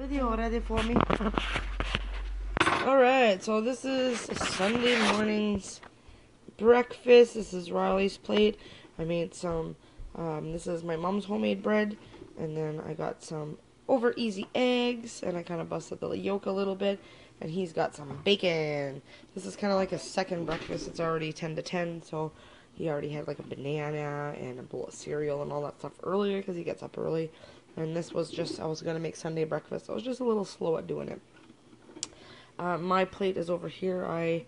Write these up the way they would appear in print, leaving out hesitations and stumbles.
video ready for me. Alright, so this is Sunday morning's breakfast. This is Riley's plate. I made some, this is my mom's homemade bread. And then I got some over easy eggs. And I kind of busted the yolk a little bit. And he's got some bacon. This is kind of like a second breakfast. It's already 10 to 10, so he already had like a banana and a bowl of cereal and all that stuff earlier because he gets up early. And this was just, I was going to make Sunday breakfast. I was just a little slow at doing it. My plate is over here. I'm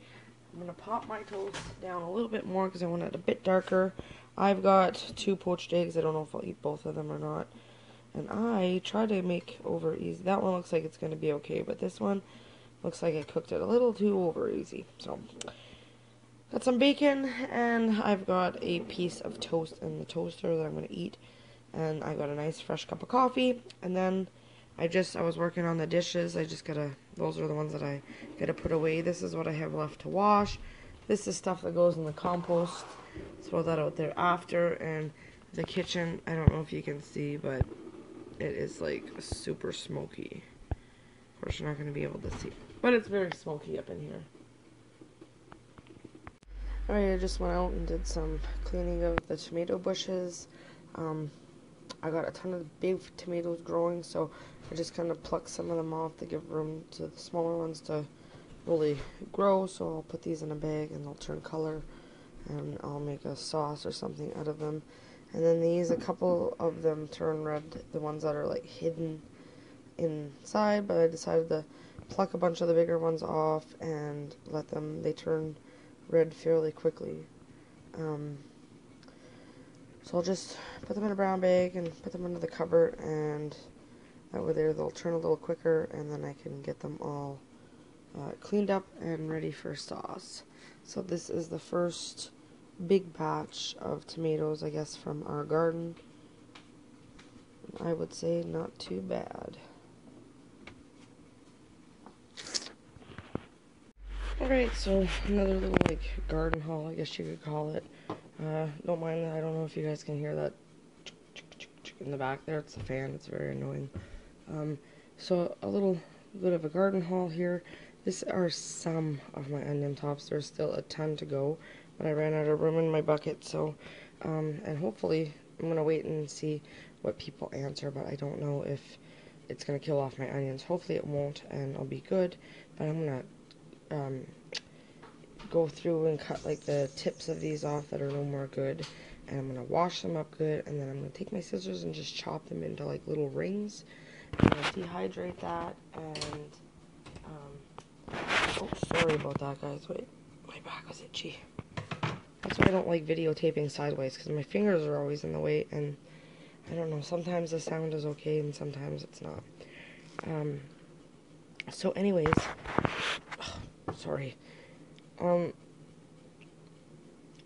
going to pop my toast down a little bit more because I want it a bit darker. I've got 2 poached eggs. I don't know if I'll eat both of them or not. And I try to make over easy. That one looks like it's going to be okay, but this one looks like I cooked it a little too over easy. So, got some bacon, and I've got a piece of toast in the toaster that I'm going to eat. And I got a nice fresh cup of coffee, and then I was working on the dishes. Those are the ones that I gotta put away. This is what I have left to wash. This is stuff that goes in the compost. Throw that out there after. And the kitchen, I don't know if you can see, but it is like super smoky. Of course, you're not gonna be able to see, but it's very smoky up in here. Alright, I just went out and did some cleaning of the tomato bushes. I got a ton of big tomatoes growing, so I just kind of plucked some of them off to give room to the smaller ones to really grow. So I'll put these in a bag and they'll turn color, and I'll make a sauce or something out of them. And then these, a couple of them turn red, the ones that are like hidden inside, but I decided to pluck a bunch of the bigger ones off and they turn red fairly quickly. So I'll just put them in a brown bag and put them under the cupboard, and that way they'll turn a little quicker, and then I can get them all cleaned up and ready for sauce. So this is the first big batch of tomatoes, I guess, from our garden. I would say not too bad. Alright, so another little garden haul, I guess you could call it. Don't mind that. I don't know if you guys can hear that in the back there. It's a fan. It's very annoying. So a little bit of a garden haul here. These are some of my onion tops. There's still a ton to go, but I ran out of room in my bucket. So, and hopefully I'm going to wait and see what people answer, but I don't know if it's going to kill off my onions. Hopefully it won't, and I'll be good, but I'm going to go through and cut like the tips of these off that are no more good, and I'm gonna wash them up good, and then I'm gonna take my scissors and just chop them into like little rings. I'm gonna dehydrate that, and oh, sorry about that, guys. Wait, my back was itchy. That's why I don't like videotaping sideways, because my fingers are always in the way, and I don't know, sometimes the sound is okay and sometimes it's not. So anyways, sorry.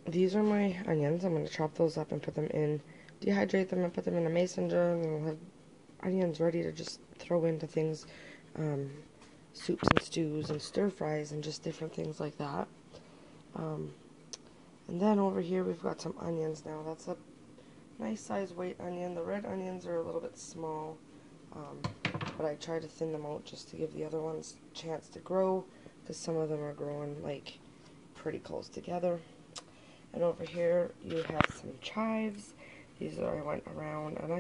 These are my onions. I'm going to chop those up and put them in, dehydrate them and put them in a mason jar, and then we'll have onions ready to just throw into things, soups and stews and stir fries and just different things like that. And then over here we've got some onions now. That's a nice size white onion. The red onions are a little bit small, but I try to thin them out just to give the other ones a chance to grow, because some of them are growing like pretty close together. And over here you have some chives. These are, I went around, and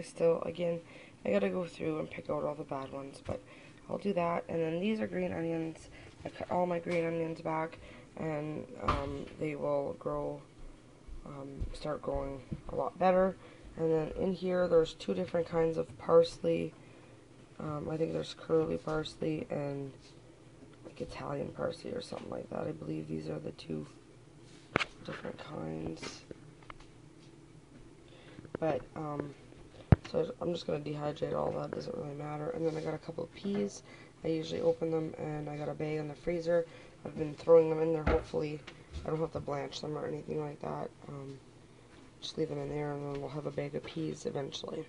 again, I gotta go through and pick out all the bad ones, but I'll do that. And then these are green onions. I cut all my green onions back, and they will grow, start growing a lot better. And then in here there's 2 different kinds of parsley. I think there's curly parsley and Italian parsley or something like that. I believe these are the 2 different kinds. But so I'm just going to dehydrate all that. Doesn't really matter. And then I got a couple of peas. I usually open them, and I got a bag in the freezer. I've been throwing them in there. Hopefully I don't have to blanch them or anything like that. Just leave them in there, and then we'll have a bag of peas eventually.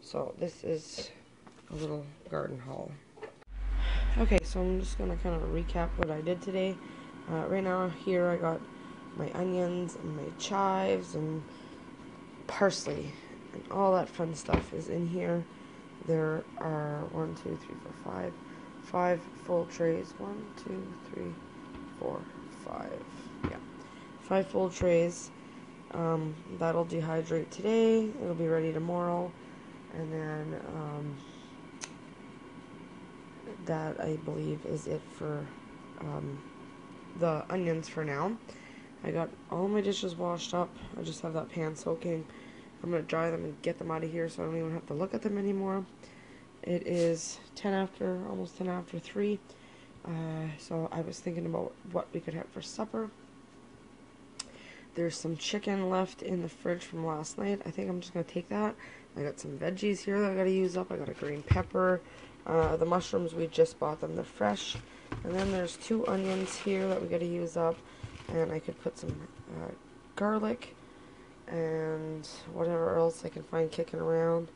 So this is a little garden haul. Okay, so I'm just going to kind of recap what I did today. Right now, here I got my onions and my chives and parsley, and all that fun stuff is in here. there are 1, 2, 3, 4, 5 full trays. 1, 2, 3, 4, 5. Yeah, 5 full trays. That'll dehydrate today. It'll be ready tomorrow, and then that I believe is it for the onions for now. I got all my dishes washed up. I just have that pan soaking. I'm going to dry them and get them out of here so I don't even have to look at them anymore. It is 10 after, almost 10 after 3. So I was thinking about what we could have for supper. There's some chicken left in the fridge from last night. I think I'm just going to take that. I got some veggies here that I got to use up. I got a green pepper. The mushrooms, we just bought them. They're fresh. And then there's 2 onions here that we got to use up. And I could put some garlic and whatever else I can find kicking around.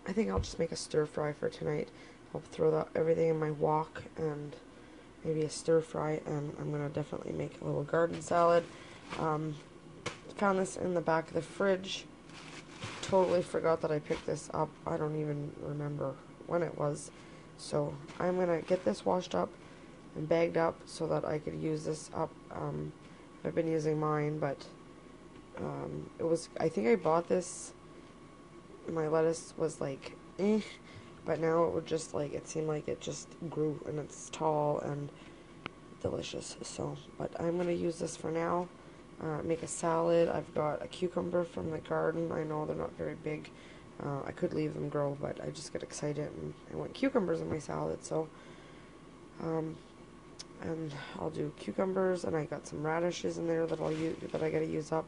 I think I'll just make a stir fry for tonight. I'll throw everything in my wok and maybe a stir fry, and I'm going to definitely make a little garden salad. Found this in the back of the fridge. Totally forgot that I picked this up. I don't even remember when it was. So I'm going to get this washed up and bagged up so that I could use this up. I've been using mine, but it was, I think I bought this, my lettuce was like but now it would just like, it seemed like it just grew and it's tall and delicious. So, but I'm going to use this for now. Make a salad. I've got a cucumber from the garden. I know they're not very big. I could leave them grow, but I just get excited and I want cucumbers in my salad. So, and I'll do cucumbers, and I got some radishes in there that I gotta use up.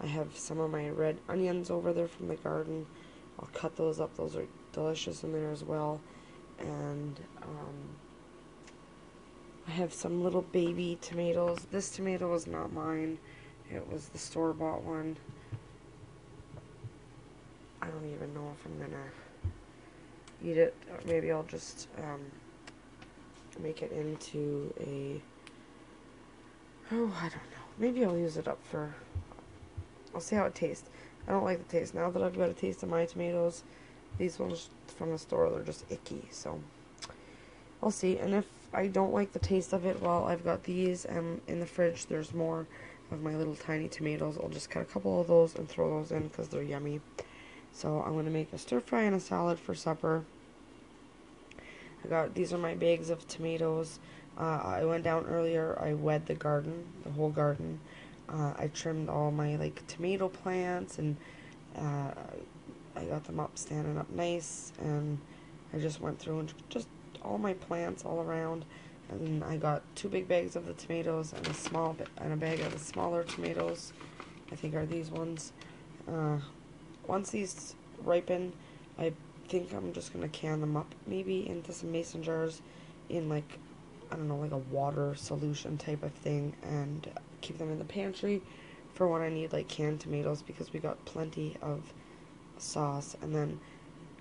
I have some of my red onions over there from the garden. I'll cut those up. Those are delicious in there as well. And I have some little baby tomatoes. This tomato was not mine. It was the store-bought one. I don't even know if I'm gonna eat it. Or maybe I'll just make it into a, oh, I don't know. Maybe I'll use it up for, I'll see how it tastes. I don't like the taste. Now that I've got a taste of my tomatoes, these ones from the store, they're just icky. So I'll see. And if I don't like the taste of it, well, I've got these, and in the fridge there's more of my little tiny tomatoes. I'll just cut a couple of those and throw those in because they're yummy. So I'm going to make a stir fry and a salad for supper. These are my bags of tomatoes. I went down earlier. I wed the garden, the whole garden. I trimmed all my like tomato plants, and I got them up, standing up nice. And I just went through and just all my plants all around. And I got 2 big bags of the tomatoes and a bag of the smaller tomatoes. I think are these ones. Once these ripen, I think I'm just going to can them up maybe into some mason jars in like, I don't know, like a water solution type of thing, and keep them in the pantry for when I need like canned tomatoes, because we got plenty of sauce. And then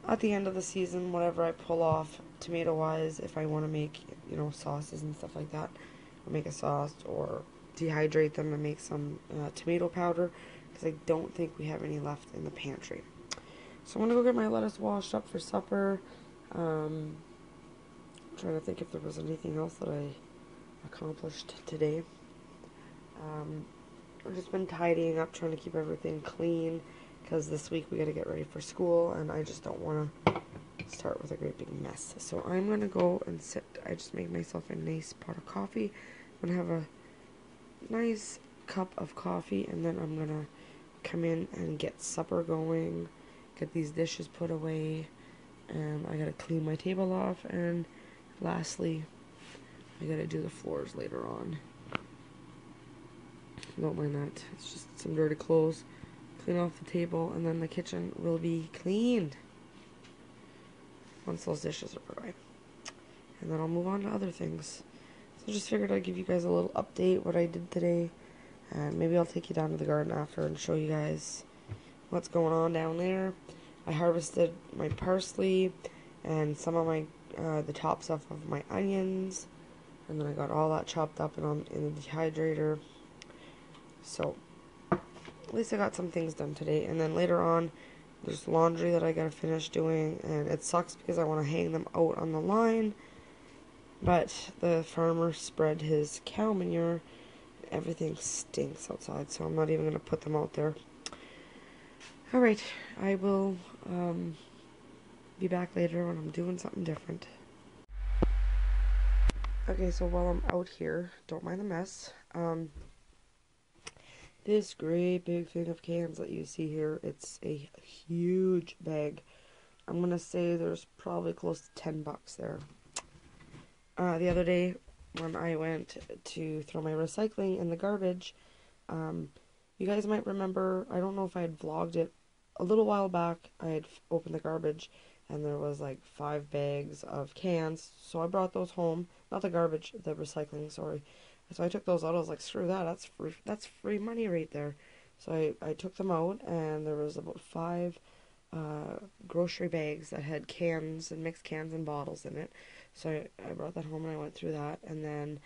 at the end of the season, whatever I pull off tomato wise, if I want to make, you know, sauces and stuff like that, I'll make a sauce or dehydrate them and make some tomato powder, because I don't think we have any left in the pantry. So I'm going to go get my lettuce washed up for supper. I'm trying to think if there was anything else that I accomplished today. I've just been tidying up, trying to keep everything clean, because this week we got to get ready for school, and I just don't want to start with a great big mess. So I'm going to go and sit. I just made myself a nice pot of coffee. I'm going to have a nice cup of coffee, and then I'm going to come in and get supper going, get these dishes put away, and I got to clean my table off, and lastly, I got to do the floors later on. Don't mind that. It's just some dirty clothes. Clean off the table, and then the kitchen will be cleaned once those dishes are put away. And then I'll move on to other things. So just figured I'd give you guys a little update what I did today. And maybe I'll take you down to the garden after and show you guys what's going on down there. I harvested my parsley and some of my the tops off of my onions, and then I got all that chopped up in the dehydrator. So at least I got some things done today. And then later on, There's laundry that I gotta finish doing, and it sucks because I want to hang them out on the line, but the farmer spread his cow manure. Everything stinks outside, so I'm not even gonna put them out there. Alright, I will be back later when I'm doing something different. Okay, so while I'm out here, don't mind the mess. This great big thing of cans that you see here, it's a huge bag. I'm gonna say there's probably close to $10 there. The other day, when I went to throw my recycling in the garbage, you guys might remember, I don't know if I had vlogged it, a little while back, I had opened the garbage, and there was like 5 bags of cans, so I brought those home, not the garbage, the recycling, sorry. So I took those out. I was like, screw that, that's free money right there. So I took them out, and there was about 5 grocery bags that had cans and mixed cans and bottles in it. So I brought that home and I went through that. And then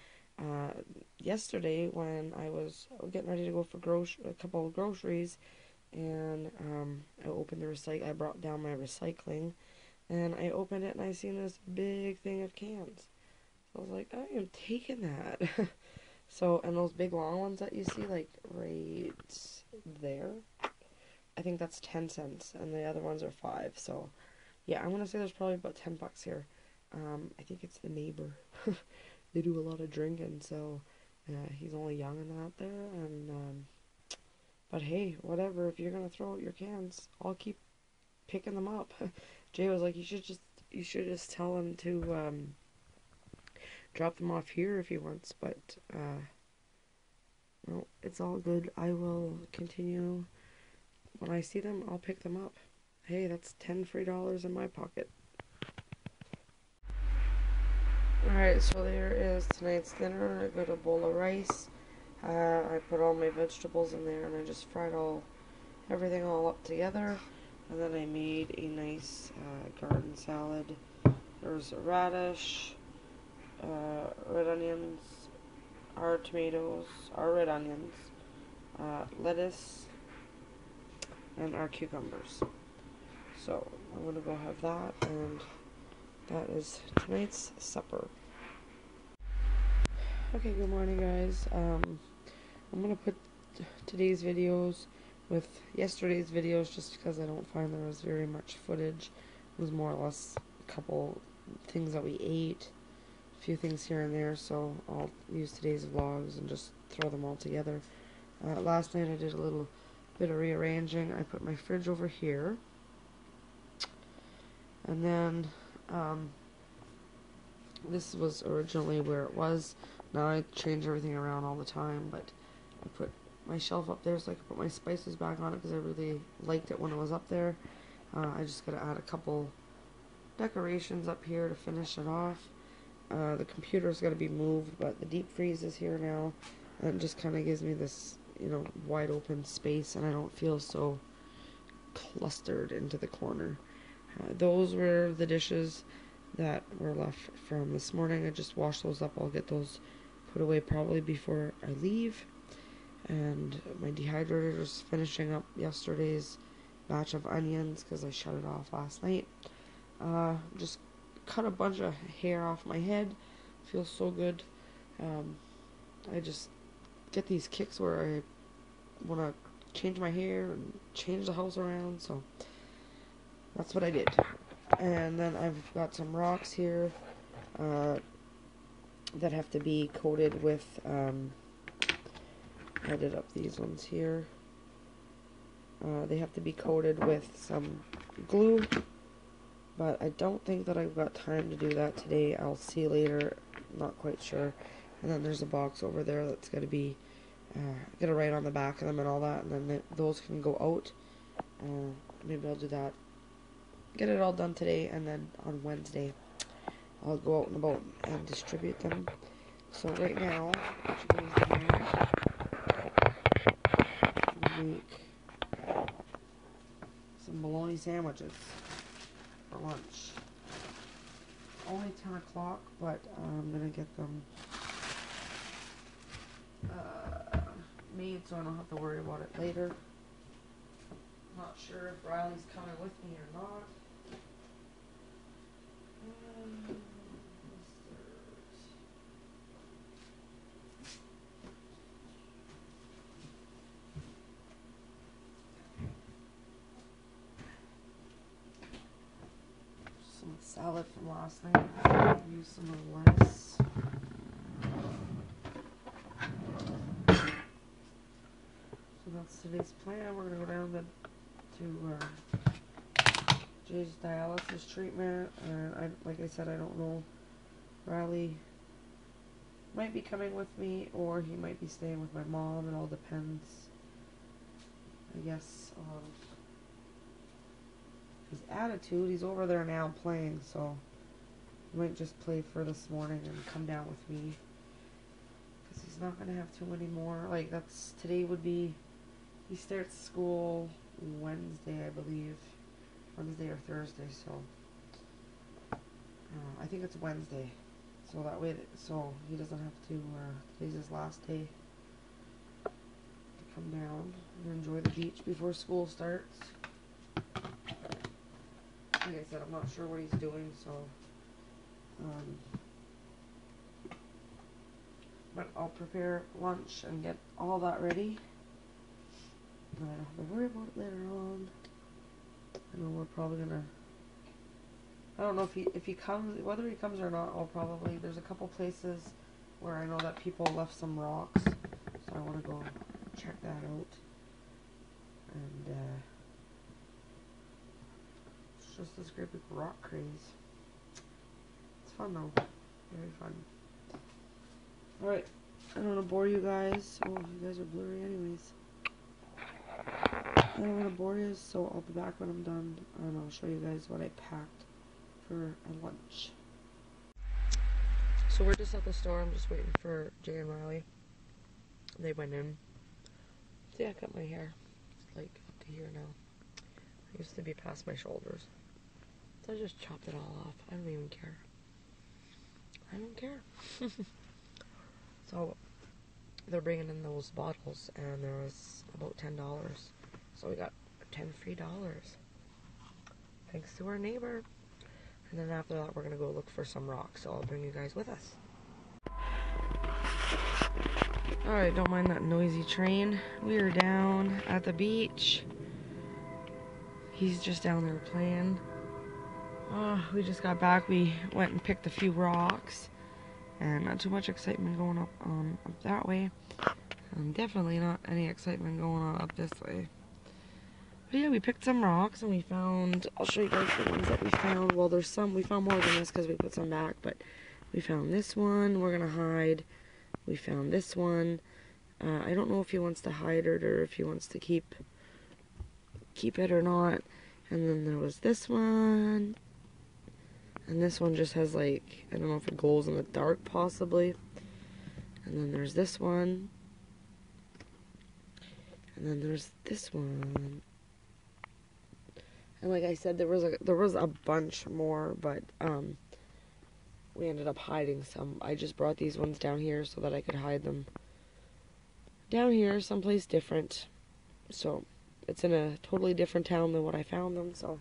yesterday, when I was getting ready to go for a couple of groceries, and I opened I brought down my recycling, and I opened it and I seen this big thing of cans. So I was like, I am taking that. So, and those big long ones that you see, like, right there, I think that's 10 cents, and the other ones are 5, so, yeah, I'm gonna say there's probably about $10 here. I think it's the neighbor. They do a lot of drinking, so, he's only young and out there, and, but hey, whatever, if you're gonna throw out your cans, I'll keep picking them up. Jay was like, you should just tell him to, drop them off here if he wants, but, no, it's all good. I will continue. When I see them, I'll pick them up. Hey, that's $10 free in my pocket. Alright, so there is tonight's dinner. I got a bowl of rice. I put all my vegetables in there, and I just fried everything all up together. And then I made a nice garden salad. There's a radish, red onions, our tomatoes, our red onions, lettuce, and our cucumbers. So I'm gonna go have that, and that is tonight's supper. Okay, good morning, guys. I'm gonna put today's videos with yesterday's videos just because I don't find there was very much footage. It was more or less a couple things that we ate, a few things here and there, so I'll use today's vlogs and just throw them all together. Last night I did a little bit of rearranging. I put my fridge over here, and then this was originally where it was. Now I change everything around all the time, but I put my shelf up there so I could put my spices back on it because I really liked it when it was up there. I just gotta add a couple decorations up here to finish it off. The computer's gotta be moved, but the deep freeze is here now, and it just kind of gives me this, wide open space, and I don't feel so clustered into the corner. Those were the dishes that were left from this morning. I just washed those up. I'll get those put away probably before I leave. And my dehydrator is finishing up yesterday's batch of onions because I shut it off last night. Just cut a bunch of hair off my head. Feels so good. I just get these kicks where I want to change my hair and change the house around, so that's what I did. And then I've got some rocks here that have to be coated with, I did up these ones here. They have to be coated with some glue, but I don't think that I've got time to do that today. I'll see later, not quite sure. And then there's a box over there that's going to be, going to write on the back of them and all that, and then those can go out. Maybe I'll do that. Get it all done today, and then on Wednesday I'll go out and about and distribute them. So right now, make some bologna sandwiches for lunch. Only 10 o'clock, but I'm gonna get them made so I don't have to worry about it later. Not sure if Riley's coming with me or not. Some salad from last night. Use some of lettuce. So that's today's plan. We're gonna go down to Jay's dialysis treatment, and like I said, I don't know. Riley might be coming with me, or he might be staying with my mom. It all depends, I guess, on his attitude. He's over there now playing, so he might just play for this morning and come down with me, because he's not gonna have too many more. Like, today would be, he starts school Wednesday, I believe, Wednesday or Thursday, so I think it's Wednesday, so that way, so he doesn't have to, today's his last day to come down and enjoy the beach before school starts. Like I said, I'm not sure what he's doing, so, but I'll prepare lunch and get all that ready. I don't have to worry about it later on. I know we're probably gonna, I don't know if he comes, whether he comes or not, there's a couple places where I know that people left some rocks, so I want to go check that out. And, it's just this great big rock craze. It's fun though, very fun. Alright, I don't want to bore you guys. Oh, you guys are blurry anyways. I don't want to bore you, so I'll be back when I'm done, and I'll show you guys what I packed for lunch. So we're just at the store. I'm just waiting for Jay and Riley. They went in. See, I cut my hair. It's like to here now. It used to be past my shoulders. So I just chopped it all off. I don't even care. I don't care. So they're bringing in those bottles, and there was about $10. So we got 10 free dollars. Thanks to our neighbor. And then after that, we're going to go look for some rocks. So I'll bring you guys with us. Alright, don't mind that noisy train. We are down at the beach. He's just down there playing. We just got back. We went and picked a few rocks. And not too much excitement going up that way. Definitely not any excitement going on up this way. But yeah, we picked some rocks and we found, I'll show you guys the ones that we found. Well, there's some, we found more than this because we put some back, but we found this one, we're going to hide. We found this one. I don't know if he wants to hide it or if he wants to keep it or not. And then there was this one. And this one just has like, I don't know if it glows in the dark possibly. And then there's this one. And then there's this one. And like I said, there was a bunch more, but we ended up hiding some. I just brought these ones down here so that I could hide them down here, someplace different. So it's in a totally different town than what I found them. So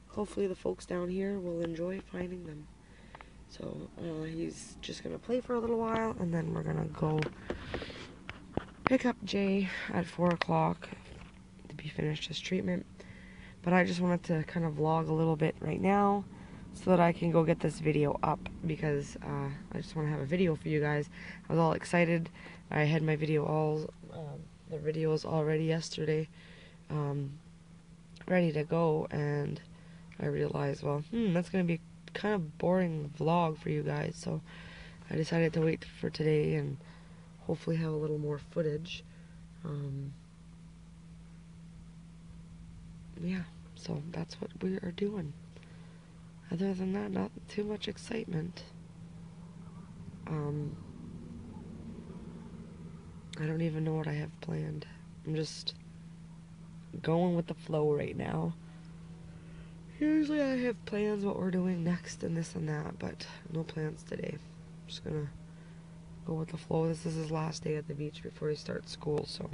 hopefully the folks down here will enjoy finding them. So he's just gonna play for a little while, and then we're gonna go pick up Jay at 4 o'clock to be finished his treatment. But I just wanted to kind of vlog a little bit right now so that I can go get this video up, because I just want to have a video for you guys. I was all excited. I had my video the videos all ready yesterday, ready to go, and I realized, well, that's going to be kind of boring vlog for you guys, so I decided to wait for today and hopefully have a little more footage. Yeah, so that's what we are doing. Other than that, not too much excitement. I don't even know what I have planned. I'm just going with the flow right now. Usually I have plans what we're doing next and this and that, but no plans today. I'm just gonna go with the flow. This is his last day at the beach before he starts school, so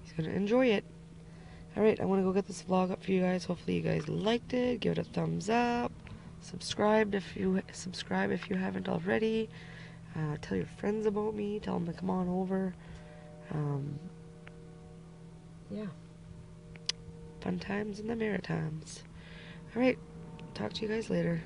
he's gonna enjoy it. Alright, I want to go get this vlog up for you guys. Hopefully you guys liked it. Give it a thumbs up. Subscribe if you haven't already. Tell your friends about me. Tell them to come on over. Yeah. Fun times in the Maritimes. Alright, talk to you guys later.